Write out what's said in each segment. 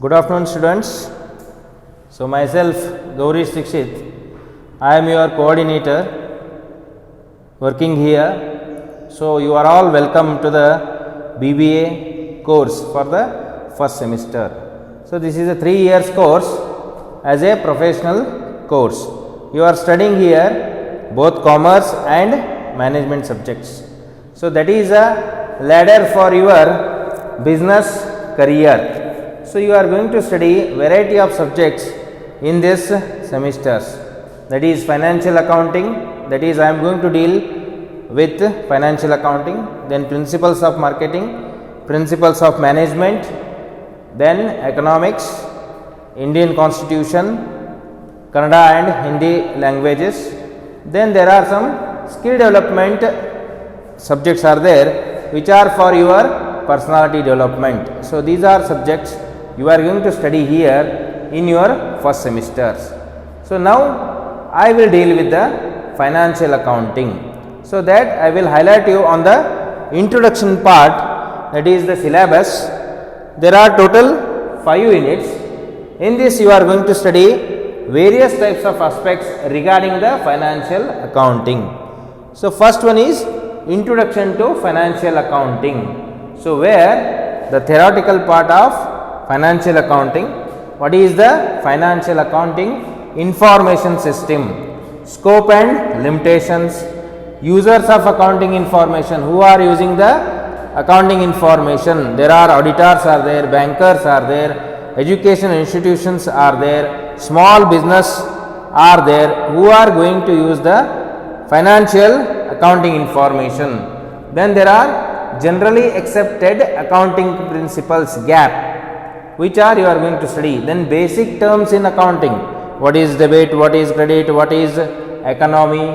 Good afternoon, students. So, myself Gaurish Dikshit, I am your coordinator working here. So, you are all welcome to the BBA course for the first semester. So, this is a 3 years course as a professional course. You are studying here both commerce and management subjects. So, that is a ladder for your business career. So, you are going to study variety of subjects in this semesters, that is financial accounting, that is I am going to deal with financial accounting, then principles of marketing, principles of management, then economics, Indian constitution, Kannada and Hindi languages. Then there are some skill development subjects are there which are for your personality development. So, these are subjects you are going to study here in your first semesters. So, now I will deal with the financial accounting. So, that I will highlight you on the introduction part, that is the syllabus. There are total 5 units. In this you are going to study various types of aspects regarding the financial accounting. So, first one is introduction to financial accounting. So, where the theoretical part of financial accounting, what is the financial accounting information system, scope and limitations, users of accounting information, who are using the accounting information. There are auditors are there, bankers are there, education institutions are there, small business are there, who are going to use the financial accounting information. Then there are generally accepted accounting principles gap, which are you are going to study. Then basic terms in accounting, what is debit, what is credit, what is economy,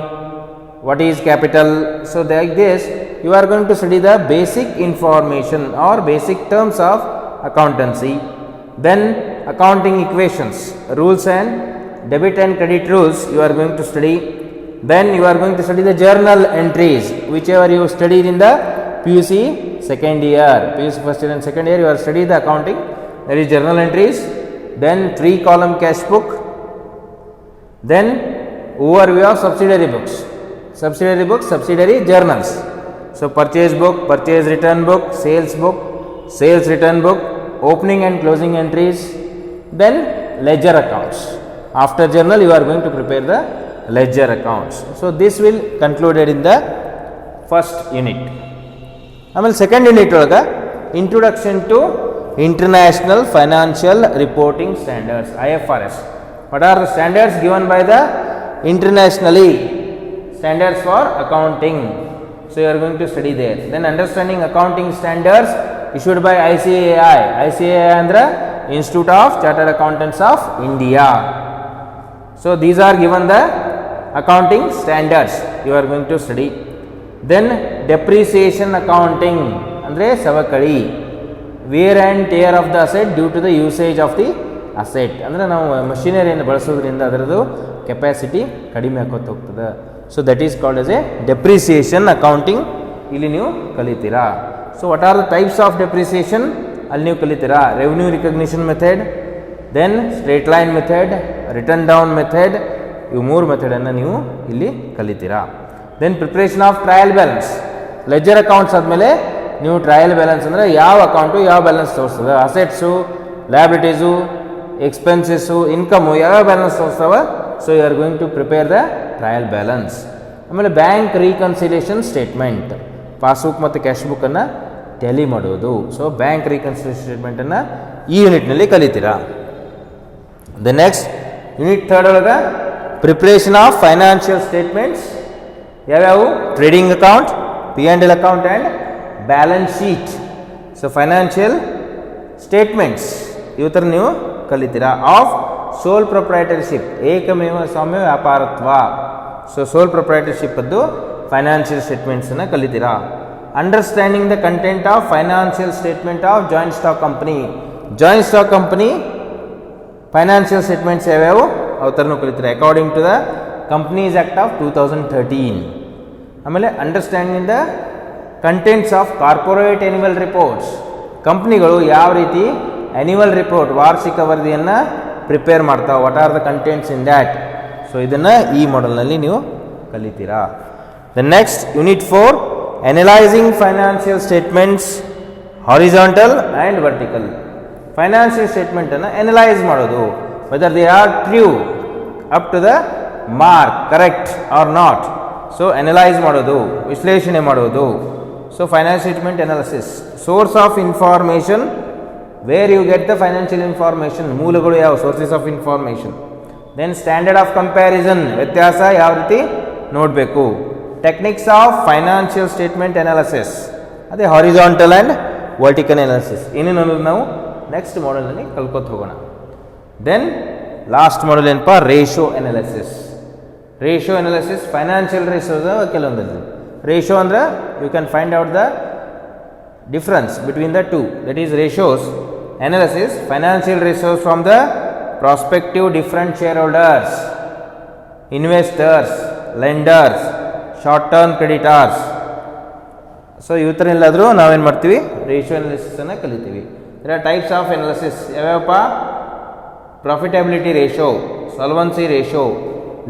what is capital. So, like this you are going to study the basic information or basic terms of accountancy. Then accounting equations, rules and debit and credit rules you are going to study. Then you are going to study the journal entries, whichever you studied in the PUC second year, PUC first year and second year you are studying the accounting. There is journal entries, then 3-column cash book, then overview of subsidiary books, subsidiary journals. So, purchase book, purchase return book, sales return book, opening and closing entries, then ledger accounts. After journal you are going to prepare the ledger accounts. So, this will concluded in the first unit. Second unit introduction to International Financial Reporting Standards, IFRS. What are the standards given by the internationally, standards for accounting. So, you are going to study there. Then understanding accounting standards issued by ICAI. ICAI and Institute of Chartered Accountants of India. So, these are given the accounting standards you are going to study. Then depreciation accounting andre savakadi, wear and tear of the asset due to the usage of the asset. ಅಂದರೆ ನಾವು ಮಷಿನರಿಯನ್ನು ಬಳಸೋದ್ರಿಂದ ಅದರದ್ದು capacity ಕಡಿಮೆ ಆಗೋತಾ ಹೋಗ್ತದೆ. So that is called as a depreciation accounting. ಇಲ್ಲಿ ನೀವು ಕಲಿತೀರಾ. So what are the types of depreciation ಅಲ್ಲಿ ನೀವು ಕಲಿತೀರಾ. Revenue recognition method, then straight line method, return down method, ಇವು 3 ಮೆಥಡನ್ನು ನೀವು ಇಲ್ಲಿ ಕಲಿತೀರಾ. Then preparation of trial balance. Ledger accounts ಆದಮೇಲೆ ನೀವು ಟ್ರಯಲ್ ಬ್ಯಾಲೆನ್ಸ್ ಅಂದರೆ ಯಾವ ಅಕೌಂಟು ಯಾವ ಬ್ಯಾಲೆನ್ಸ್ ತೋರಿಸ್ತದೆ, ಅಸೆಟ್ಸು, ಲಯಬಿಲಿಟೀಸು, ಎಕ್ಸ್ಪೆನ್ಸಸ್ಸು, ಇನ್ಕಮು ಯಾವ ಬ್ಯಾಲೆನ್ಸ್ ತೋರಿಸ್ತವೆ. So you are going to prepare the trial balance. ಆಮೇಲೆ ಬ್ಯಾಂಕ್ ರೀಕನ್ಸಿಲೇಷನ್ ಸ್ಟೇಟ್ಮೆಂಟ್, ಪಾಸ್ಬುಕ್ ಮತ್ತು ಕ್ಯಾಶ್ ಬುಕ್ಕನ್ನು ಟ್ಯಾಲಿ ಮಾಡೋದು. ಸೊ ಬ್ಯಾಂಕ್ ರೀಕನ್ಸಿಲೇಷನ್ ಸ್ಟೇಟ್ಮೆಂಟನ್ನು ಈ ಯೂನಿಟ್ನಲ್ಲಿ ಕಲಿತೀರಾ. ದ ನೆಕ್ಸ್ಟ್ ಯೂನಿಟ್ 3 ಒಳಗೆ ಪ್ರಿಪ್ರೇಷನ್ ಆಫ್ ಫೈನಾನ್ಷಿಯಲ್ ಸ್ಟೇಟ್ಮೆಂಟ್ಸ್ ಯಾವ್ಯಾವು, trading account, P&L account and balance sheet. So financial statements ಇವತ್ತರ ನೀವು ಕಲಿತೀರಾ. ಆಫ್ ಸೋಲ್ ಪ್ರೊಪ್ರೈಟರ್ಶಿಪ್, ಏಕಮೇವ ಸ್ವಾಮ್ಯ ವ್ಯಾಪಾರತ್ವ. ಸೊ ಸೋಲ್ ಪ್ರೊಪ್ರೈಟರ್ಶಿಪ್ ಅದ್ದು ಫೈನಾನ್ಷಿಯಲ್ ಸ್ಟೇಟ್ಮೆಂಟ್ಸನ್ನು ಕಲಿತೀರಾ. Understanding the content of financial statement of joint stock company. Joint stock company financial statements ಯಾವ್ಯಾವು ಅವತರನು ಕಲಿತೀರಾ according to the companies act of 2013. ಆಮೇಲೆ understanding the contents of corporate annual reports. ಕಂಪ್ನಿಗಳು ಯಾವ ರೀತಿ ಆ್ಯನ್ಯುವಲ್ ರಿಪೋರ್ಟ್ ವಾರ್ಷಿಕ ವರದಿಯನ್ನು ಪ್ರಿಪೇರ್ ಮಾಡ್ತಾವೆ. What are the contents in that. So ಇದನ್ನು ಈ ಮಾಡೆಲ್ನಲ್ಲಿ ನೀವು ಕಲಿತೀರಾ. The next unit 4 analysing financial statements horizontal and vertical. Financial ಸ್ಟೇಟ್ಮೆಂಟನ್ನು ಅನಲೈಸ್ ಮಾಡೋದು, whether they are true up to the mark, correct or not. So analyse ಮಾಡೋದು, ವಿಶ್ಲೇಷಣೆ ಮಾಡೋದು. So financial statement analysis. Source of information, where you get the financial information, ಮೂಲಗಳು ಯಾವ, sources of information. Then standard of comparison, ವ್ಯತ್ಯಾಸ ಯಾವ ರೀತಿ ನೋಡಬೇಕು. Techniques of financial statement analysis, ಅದೇ ಹಾರಿಜಾಂಟಲ್ ಆ್ಯಂಡ್ ವರ್ಟಿಕಲ್ ಅನಾಲಿಸಿಸ್. ಏನೇನು ಅನ್ನೋದು ನಾವು ನೆಕ್ಸ್ಟ್ ಮಾಡೆಲ್ನಲ್ಲಿ ಕಲ್ಕೋತ ಹೋಗೋಣ. ದೆನ್ ಲಾಸ್ಟ್ ಮಾಡೆಲ್ ಏನಪ್ಪ, ratio analysis. Ratio analysis financial ರೇಷೋದ ಕೆಲವೊಂದಿದೆ. Ratio ಅಂದರೆ you can find out the difference between the two, that is ratios analysis, financial ratios from the prospective different shareholders, investors, lenders, short term creditors. So ಇವತ್ತರೆಲ್ಲಾದರೂ ನಾವೇನು ಮಾಡ್ತೀವಿ, ratio ಅನಾಲಿಸಿಸನ್ನು ಕಲಿತೀವಿ. there are types of analysis. ಯಾವ್ಯಾವಪ್ಪ, profitability ratio, solvency ratio,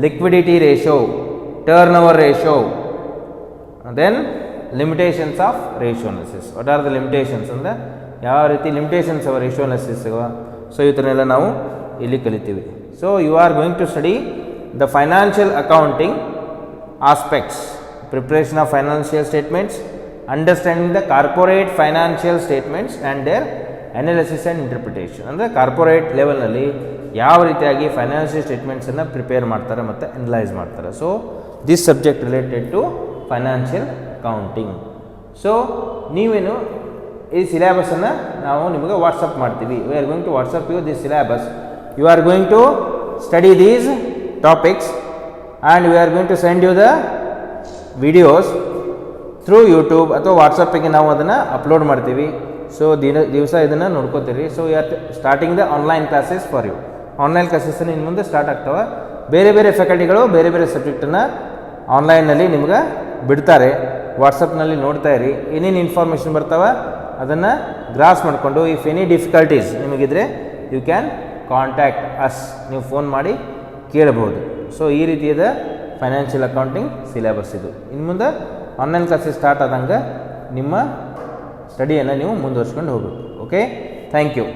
liquidity ratio, turnover ratio, then limitations of ratio analysis. What are the limitations ಅಂದರೆ ಯಾವ ರೀತಿ limitations ಅವ ratio analysis. So ಇವತ್ತನ್ನೆಲ್ಲ ನಾವು ಇಲ್ಲಿ ಕಲಿತೀವಿ. So you are going to study the financial accounting aspects, preparation of financial statements, understanding the corporate financial statements and their analysis and interpretation. ಅಂದರೆ corporate ಲೆವೆಲ್ನಲ್ಲಿ ಯಾವ ರೀತಿಯಾಗಿ ಫೈನಾನ್ಷಿಯಲ್ ಸ್ಟೇಟ್ಮೆಂಟ್ಸನ್ನು ಪ್ರಿಪೇರ್ ಮಾಡ್ತಾರೆ ಮತ್ತು ಅನಲೈಸ್ ಮಾಡ್ತಾರೆ. So this subject related to financial accounting. So ನೀವೇನು ಈ ಸಿಲೆಬಸನ್ನು ನಾವು ನಿಮಗೆ ವಾಟ್ಸಪ್ ಮಾಡ್ತೀವಿ. We are going to WhatsApp you this syllabus. You are going to study these topics and we are going to send you the videos through YouTube ಅಥವಾ ವಾಟ್ಸಪ್ಪಿಗೆ ನಾವು ಅದನ್ನು ಅಪ್ಲೋಡ್ ಮಾಡ್ತೀವಿ. ಸೊ ದಿವಸ ಇದನ್ನು ನೋಡ್ಕೋತೀರಿ. So you are starting the online classes for you. Online classes ಇನ್ನು ಮುಂದೆ ಸ್ಟಾರ್ಟ್ ಆಗ್ತವೆ. ಬೇರೆ ಬೇರೆ ಫ್ಯಾಕಲ್ಟಿಗಳು ಬೇರೆ ಬೇರೆ ಸಬ್ಜೆಕ್ಟನ್ನು ಆನ್ಲೈನ್ನಲ್ಲಿ ನಿಮ್ಗೆ ಬಿಡ್ತಾರೆ. ವಾಟ್ಸಪ್ನಲ್ಲಿ ನೋಡ್ತಾ ಇರಿ, ಏನೇನು ಇನ್ಫಾರ್ಮೇಷನ್ ಬರ್ತಾವೆ ಅದನ್ನು ಗ್ರಾಸ್ ಮಾಡಿಕೊಂಡು, ಇಫ್ ಎನಿ ಡಿಫಿಕಲ್ಟೀಸ್ ನಿಮಗಿದ್ರೆ ಯು ಕ್ಯಾನ್ ಕಾಂಟ್ಯಾಕ್ಟ್ ಅಸ್, ನೀವು ಫೋನ್ ಮಾಡಿ ಕೇಳಬಹುದು. ಸೊ ಈ ರೀತಿಯಾದ ಫೈನಾನ್ಷಿಯಲ್ ಅಕೌಂಟಿಂಗ್ ಸಿಲೆಬಸ್ ಇದು. ಇನ್ನು ಮುಂದೆ ಆನ್ಲೈನ್ ಕ್ಲಾಸಸ್ ಸ್ಟಾರ್ಟ್ ಆದಂಗೆ ನಿಮ್ಮ ಸ್ಟಡಿಯನ್ನು ನೀವು ಮುಂದುವರ್ಸ್ಕೊಂಡು ಹೋಗಬೇಕು. Okay, thank you.